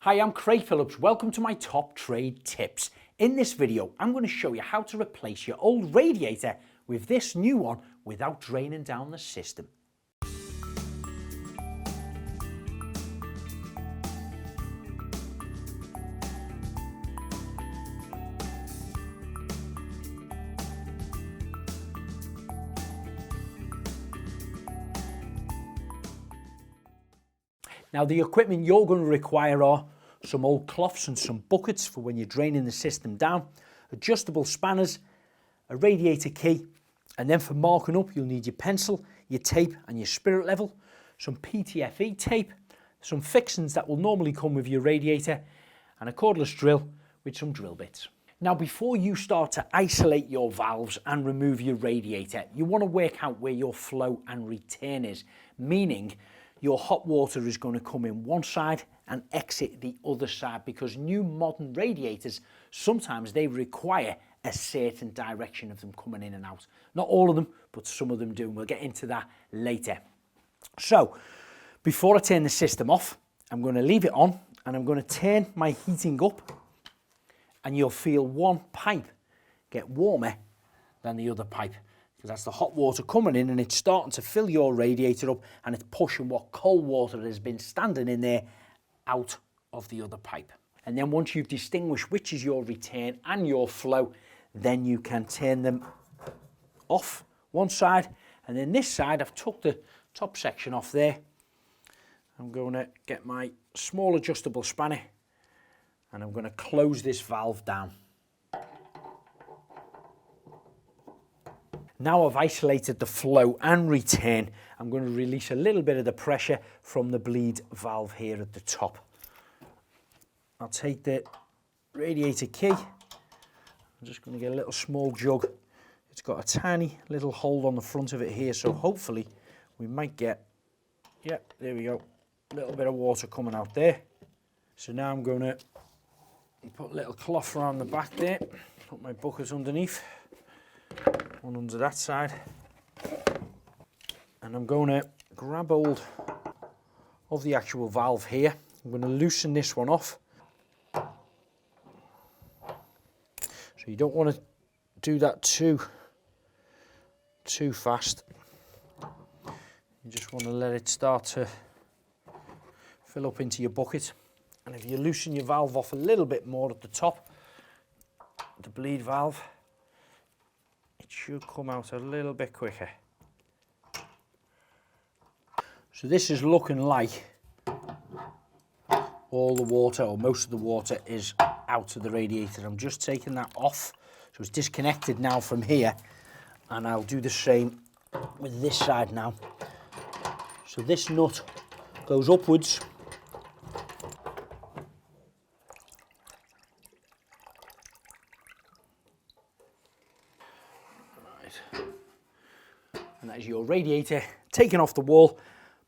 Hi, I'm Craig Phillips. Welcome to my top trade tips. In this video, I'm going to show you how to replace your old radiator with this new one without draining down the system. Now, the equipment you're going to require are some old cloths and some buckets for when you're draining the system down, adjustable spanners, a radiator key, and then for marking up you'll need your pencil, your tape and your spirit level, some PTFE tape, some fixings that will normally come with your radiator, and a cordless drill with some drill bits. Now, before you start to isolate your valves and remove your radiator, you want to work out where your flow and return is, meaning your hot water is going to come in one side and exit the other side, because new modern radiators, sometimes they require a certain direction of them coming in and out. Not all of them, but some of them do, and we'll get into that later. So, before I turn the system off, I'm going to leave it on and I'm going to turn my heating up, and you'll feel one pipe get warmer than the other pipe, because that's the hot water coming in and it's starting to fill your radiator up, and it's pushing what cold water has been standing in there out of the other pipe. And then once you've distinguished which is your return and your flow, then you can turn them off one side, and then this side I've took the top section off there. I'm going to get my small adjustable spanner and I'm going to close this valve down. Now I've isolated the flow and return, I'm going to release a little bit of the pressure from the bleed valve here at the top. I'll take the radiator key. I'm just going to get a little small jug. It's got a tiny little hole on the front of it here, so hopefully we might get, yeah, there we go, a little bit of water coming out there. So now I'm going to put a little cloth around the back there, put my bucket underneath, one under that side, and I'm going to grab hold of the actual valve here. I'm going to loosen this one off. So you don't want to do that too fast. You just want to let it start to fill up into your bucket. And if you loosen your valve off a little bit more at the top, the bleed valve, it should come out a little bit quicker. So this is looking like all the water, or most of the water, is out of the radiator. I'm just taking that off, so it's disconnected now from here, and I'll do the same with this side now. So this nut goes upwards, and that is your radiator taken off the wall.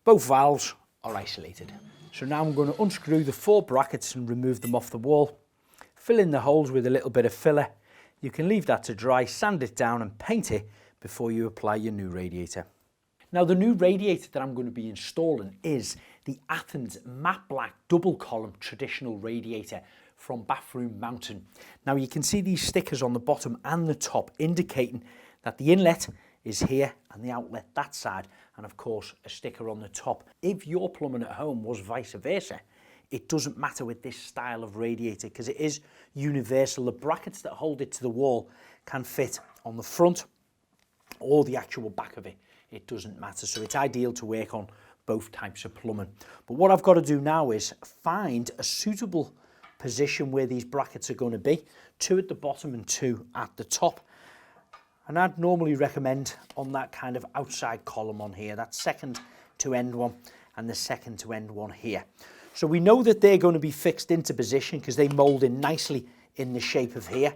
Both valves are isolated. So now I'm going to unscrew the 4 brackets and remove them off the wall. Fill in the holes with a little bit of filler. You can leave that to dry, sand it down and paint it before you apply your new radiator. Now, the new radiator that I'm going to be installing is the Athens matte black double column traditional radiator from Bathroom Mountain. Now you can see these stickers on the bottom and the top indicating that the inlet is here and the outlet that side, and of course a sticker on the top. If your plumbing at home was vice versa, it doesn't matter with this style of radiator because it is universal. The brackets that hold it to the wall can fit on the front or the actual back of it. It doesn't matter, so it's ideal to work on both types of plumbing. But what I've got to do now is find a suitable position where these brackets are going to be, 2 at the bottom and 2 at the top. And I'd normally recommend on that kind of outside column on here, that second to end one and the second to end one here. So we know that they're going to be fixed into position because they mould in nicely in the shape of here.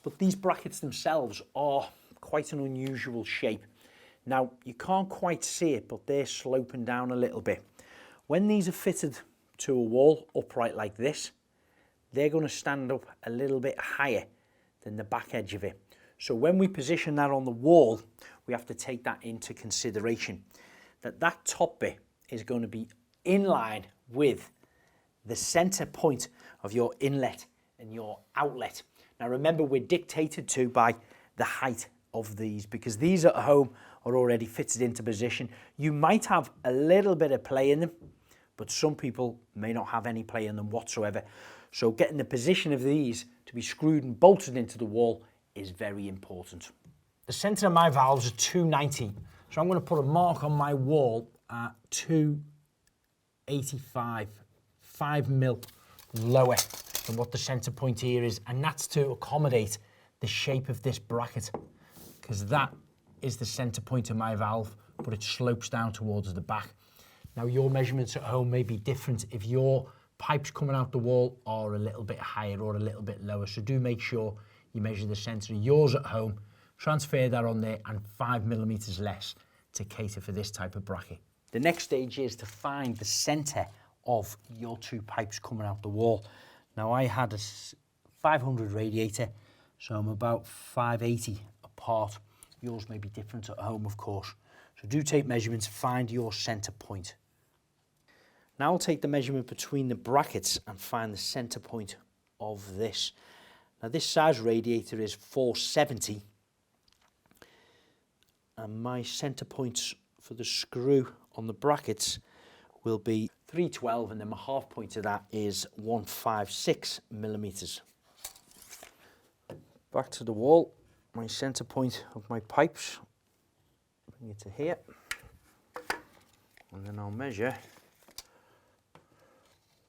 But these brackets themselves are quite an unusual shape. Now, you can't quite see it, but they're sloping down a little bit. When these are fitted to a wall upright like this, they're going to stand up a little bit higher than the back edge of it. So when we position that on the wall, we have to take that into consideration, that that top bit is going to be in line with the center point of your inlet and your outlet. Now remember, we're dictated to by the height of these, because these at home are already fitted into position. You might have a little bit of play in them, but some people may not have any play in them whatsoever. So getting the position of these to be screwed and bolted into the wall is very important. The center of my valves are 290, so I'm going to put a mark on my wall at 285, 5 mil lower than what the center point here is, and that's to accommodate the shape of this bracket, because that is the center point of my valve, but it slopes down towards the back. Now your measurements at home may be different if your pipes coming out the wall are a little bit higher or a little bit lower, so do make sure you measure the center of yours at home, transfer that on there, and 5 millimeters less to cater for this type of bracket. The next stage is to find the center of your two pipes coming out the wall. Now I had a 500 radiator, so I'm about 580 apart. Yours may be different at home, of course. So do take measurements, find your center point. Now I'll take the measurement between the brackets and find the center point of this. Now this size radiator is 470, and my center points for the screw on the brackets will be 312, and then my half point of that is 156 millimeters. Back to the wall, my center point of my pipes, bring it to here, and then I'll measure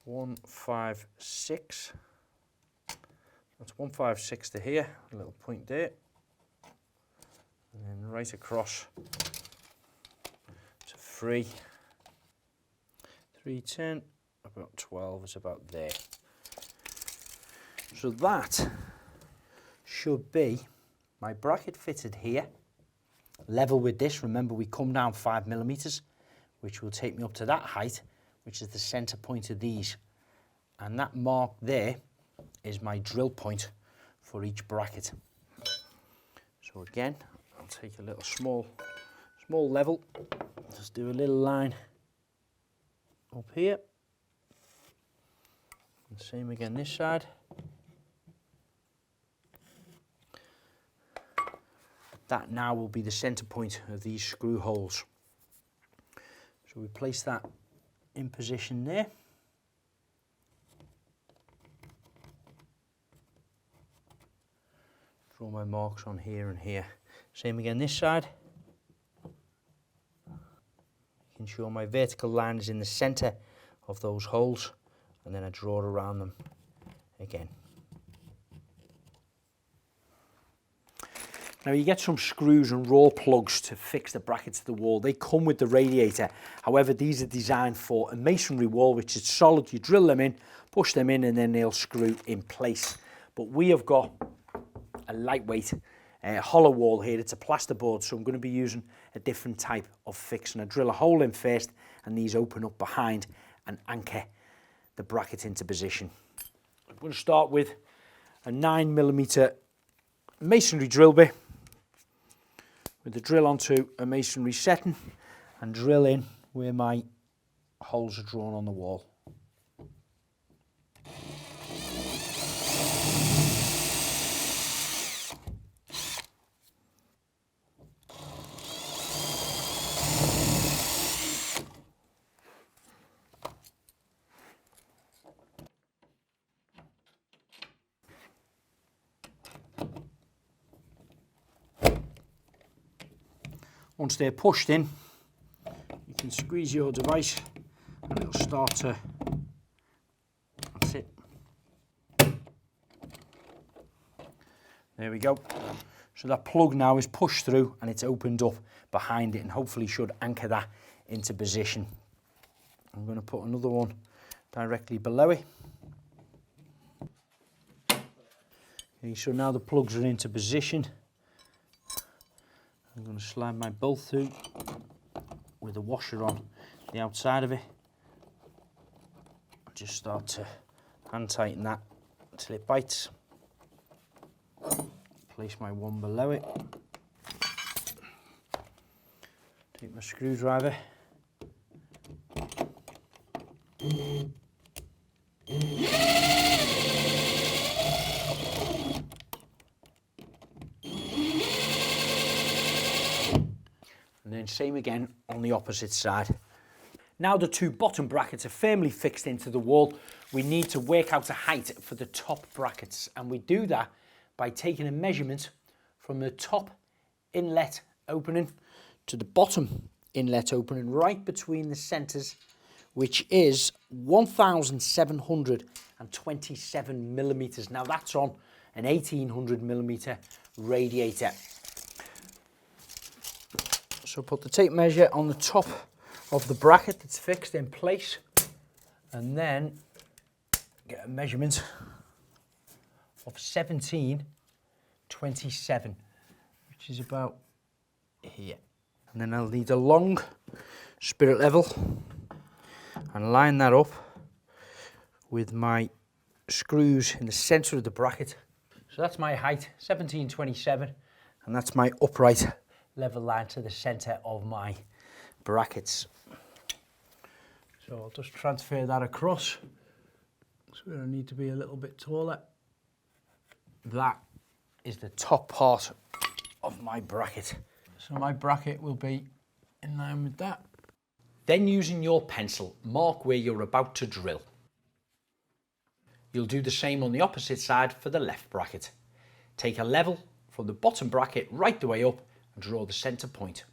156. That's 156 to here, a little point there, and then right across to 310, about 12 is about there. So that should be my bracket fitted here, level with this. Remember, we come down 5 millimeters, which will take me up to that height, which is the center point of these. And that mark there is my drill point for each bracket. So again, I'll take a little small level, just do a little line up here, and same again this side. That now will be the center point of these screw holes. So we place that in position there. Draw my marks on here and here. Same again this side. Ensure my vertical line is in the center of those holes, and then I draw around them again. Now you get some screws and raw plugs to fix the brackets to the wall. They come with the radiator. However, these are designed for a masonry wall, which is solid. You drill them in, push them in, and then they'll screw in place. But we have got a lightweight hollow wall here. It's a plasterboard, so I'm going to be using a different type of fix. And I drill a hole in first, and these open up behind and anchor the bracket into position. I'm going to start with a 9mm masonry drill bit with the drill onto a masonry setting and drill in where my holes are drawn on the wall. Once they're pushed in, you can squeeze your device and it'll start to, that's it. There we go. So that plug now is pushed through and it's opened up behind it, and hopefully should anchor that into position. I'm going to put another one directly below it. Okay, so now the plugs are into position. I'm going to slide my bolt through with a washer on the outside of it. Just start to hand tighten that until it bites. Place my one below it. Take my screwdriver. then same again on the opposite side. Now the two bottom brackets are firmly fixed into the wall. We need to work out a height for the top brackets, and we do that by taking a measurement from the top inlet opening to the bottom inlet opening right between the centres, which is 1,727 millimetres. Now that's on an 1,800 millimetre radiator. So put the tape measure on the top of the bracket that's fixed in place, and then get a measurement of 1727, which is about here. And then I'll need a long spirit level and line that up with my screws in the centre of the bracket. So that's my height, 1727, and that's my upright level line to the centre of my brackets. So I'll just transfer that across. So I need to be a little bit taller. That is the top part of my bracket. So my bracket will be in line with that. Then using your pencil, mark where you're about to drill. You'll do the same on the opposite side for the left bracket. Take a level from the bottom bracket right the way up and draw the centre point.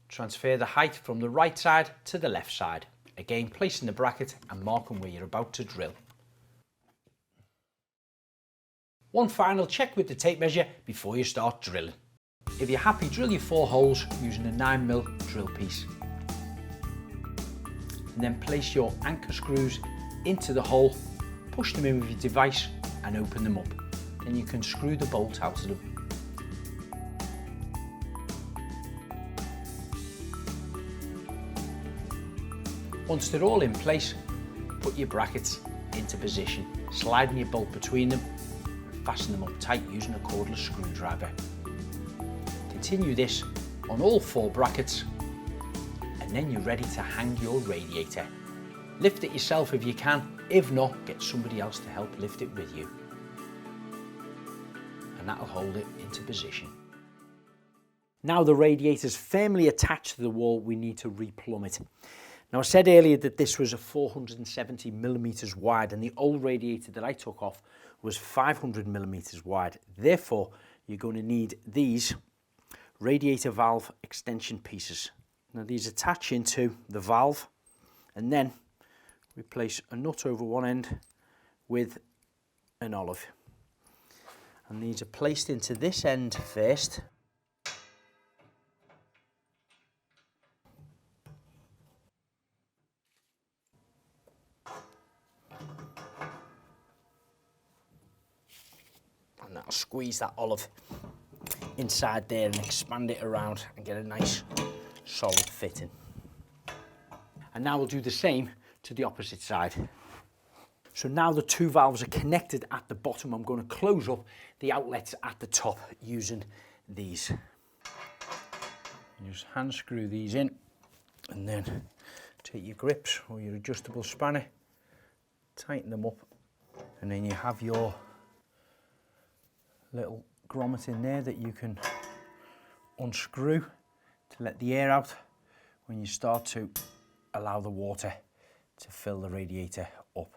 Transfer the height from the right side to the left side. Again, placing the bracket and marking where you're about to drill. One final check with the tape measure before you start drilling. If you're happy, drill your 4 holes using a 9mm drill piece. And then place your anchor screws into the hole, push them in with your device and open them up. Then you can screw the bolt out of them. Once they're all in place, put your brackets into position, sliding your bolt between them and fasten them up tight using a cordless screwdriver. Continue this on all 4 brackets, and then you're ready to hang your radiator. Lift it yourself if you can, if not, get somebody else to help lift it with you. And that'll hold it into position. Now the radiator's firmly attached to the wall, we need to replumb it. Now I said earlier that this was a 470 millimetres wide, and the old radiator that I took off was 500 millimetres wide. Therefore, you're going to need these radiator valve extension pieces. Now these attach into the valve, and then we place a nut over one end with an olive. And these are placed into this end first. And that'll squeeze that olive inside there and expand it around and get a nice solid fitting. And now we'll do the same to the opposite side. So now the 2 valves are connected at the bottom, I'm going to close up the outlets at the top using these. You just hand screw these in, and then take your grips or your adjustable spanner, tighten them up, and then you have your little grommet in there that you can unscrew to let the air out when you start to allow the water to fill the radiator up.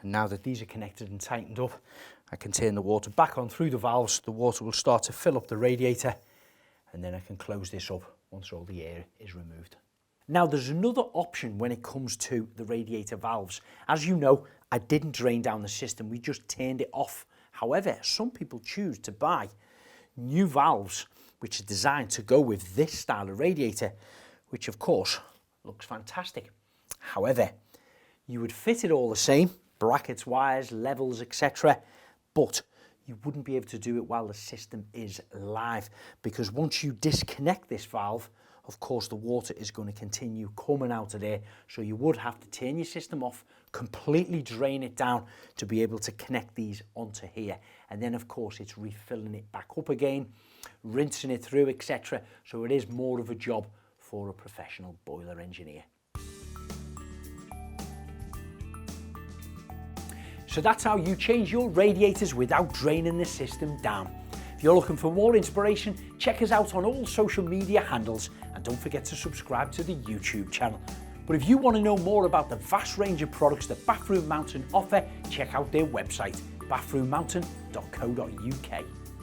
And now that these are connected and tightened up, I can turn the water back on through the valves. The water will start to fill up the radiator, and then I can close this up once all the air is removed. Now there's another option when it comes to the radiator valves. As you know, I didn't drain down the system, we just turned it off. However, some people choose to buy new valves which are designed to go with this style of radiator, which of course looks fantastic. However, you would fit it all the same, brackets, wires, levels, etc. But you wouldn't be able to do it while the system is live, because once you disconnect this valve, of course the water is going to continue coming out of there. So you would have to turn your system off, completely drain it down to be able to connect these onto here. And then of course it's refilling it back up again, rinsing it through, etc. So it is more of a job for a professional boiler engineer. So that's how you change your radiators without draining the system down. If you're looking for more inspiration, check us out on all social media handles and don't forget to subscribe to the YouTube channel. But if you want to know more about the vast range of products that Bathroom Mountain offer, check out their website, bathroommountain.co.uk.